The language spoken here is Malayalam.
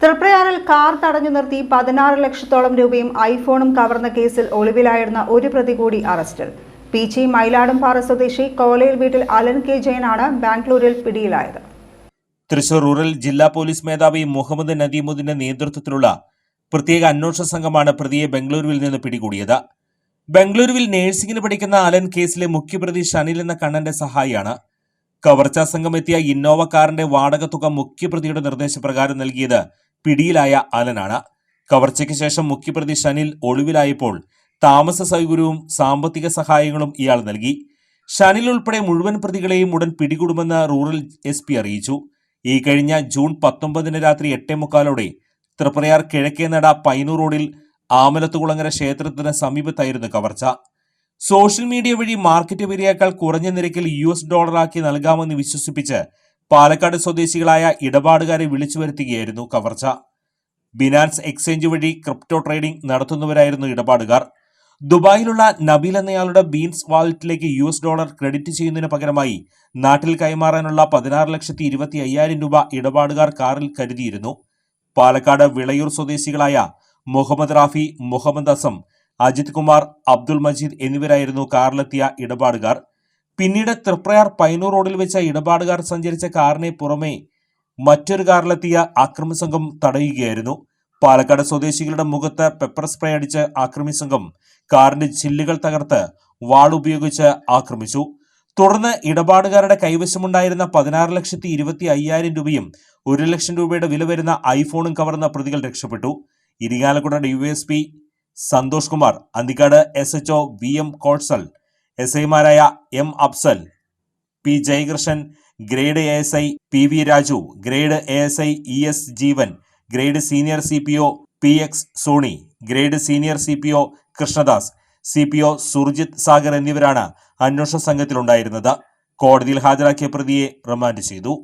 തൃപ്രയാറിൽ കാർ തടഞ്ഞു നിർത്തി 16 ലക്ഷത്തോളം രൂപയും ഐഫോണും കവർന്ന കേസിൽ ഒളിവിലായിരുന്ന ഒരു പ്രതി കൂടി അറസ്റ്റിൽ. പീച്ചി മയിലാടുംപാറ സ്വദേശി കോലയിൽ വീട്ടിൽ അലൻ കെ ജയനാണ് ബാംഗ്ലൂരിൽ പിടിയിലായത്. തൃശൂർ റൂറൽ ജില്ലാ പോലീസ് മേധാവി മുഹമ്മദ് നദീമുദ്ദീന്റെ നേതൃത്വത്തിലുള്ള പ്രത്യേക അന്വേഷണ സംഘമാണ് പ്രതിയെ ബംഗളൂരുവിൽ നിന്ന് പിടികൂടിയത്. ബംഗളൂരുവിൽ നഴ്സിംഗിന് പഠിക്കുന്ന അലൻ കേസിലെ മുഖ്യപ്രതി ഷനിൽ എന്ന കണ്ണന്റെ സഹായിയാണ്. കവർച്ചാ സംഘം എത്തിയ ഇന്നോവ കാറിന്റെ വാടക തുക മുഖ്യപ്രതിയുടെ നിർദ്ദേശപ്രകാരം നൽകിയത് പിടിയിലായ അലനാണ്. കവർച്ചയ്ക്ക് ശേഷം മുഖ്യപ്രതി ഷനിൽ ഒളിവിലായപ്പോൾ താമസ സൗകര്യവും സാമ്പത്തിക സഹായങ്ങളും ഇയാൾ നൽകി. ഷനിൽ ഉൾപ്പെടെ മുഴുവൻ പ്രതികളെയും ഉടൻ പിടികൂടുമെന്ന് റൂറൽ SP അറിയിച്ചു. ഈ കഴിഞ്ഞ ജൂൺ 19 രാത്രി 8:45 തൃപ്രയാർ കിഴക്കേനട പൈനൂർ റോഡിൽ ആമലത്തുകുളങ്ങര ക്ഷേത്രത്തിന് സമീപത്തായിരുന്നു കവർച്ച. സോഷ്യൽ മീഡിയ വഴി മാർക്കറ്റ് വിലയേക്കാൾ കുറഞ്ഞ നിരക്കിൽ $ഡോളറാക്കി നൽകാമെന്ന് വിശ്വസിപ്പിച്ച് പാലക്കാട് സ്വദേശികളായ ഇടപാടുകാരെ വിളിച്ചു വരുത്തുകയായിരുന്നു കവർച്ച. ബിനാൻസ് എക്സ്ചേഞ്ച് വഴി ക്രിപ്റ്റോ ട്രേഡിംഗ് നടത്തുന്നവരായിരുന്നു ഇടപാടുകാർ. ദുബായിലുള്ള നബീൽ എന്നയാളുടെ ബീൻസ് വാലറ്റിലേക്ക് $ഡോളർ ക്രെഡിറ്റ് ചെയ്യുന്നതിന് പകരമായി നാട്ടിൽ കൈമാറാനുള്ള 16,25,000 രൂപ ഇടപാടുകാർ കാറിൽ കരുതിയിരുന്നു. പാലക്കാട് വിളയൂർ സ്വദേശികളായ മുഹമ്മദ് റാഫി, മുഹമ്മദ് അസം, അജിത് കുമാർ, അബ്ദുൾ മജീദ് എന്നിവരായിരുന്നു കാറിലെത്തിയ ഇടപാടുകാർ. പിന്നീട് തൃപ്രയാർ പൈനൂർ റോഡിൽ വെച്ച ഇടപാടുകാർ സഞ്ചരിച്ച കാറിനെ പുറമെ മറ്റൊരു കാറിലെത്തിയ ആക്രമി സംഘം തടയുകയായിരുന്നു. പാലക്കാട് സ്വദേശികളുടെ മുഖത്ത് പെപ്പർ സ്പ്രേ അടിച്ച് ആക്രമി സംഘം കാറിന്റെ ചില്ലുകൾ തകർത്ത് വാളുപയോഗിച്ച് ആക്രമിച്ചു. തുടർന്ന് ഇടപാടുകാരുടെ കൈവശമുണ്ടായിരുന്ന 16,25,000 രൂപയും 1 ലക്ഷം രൂപയുടെ വില വരുന്ന ഐഫോണും കവർന്ന പ്രതികൾ രക്ഷപ്പെട്ടു. Irinjalakuda DYSP Santhosh Kumar, Anthikad SHO VM കോഴ്സൽ, SIമാരായ M Afsal, P Jayakrishnan, grade ASI PV Raju, grade ASI ES Jeevan, grade senior CPO PX Soni, grade senior CPO Krishnadas, CPO Surjith Sagar എന്നിവരാണ് അന്വേഷണ സംഘത്തിലുണ്ടായിരുന്നത്. കോടതിയിൽ ഹാജരാക്കിയ പ്രതിയെ റിമാൻഡ് ചെയ്തു.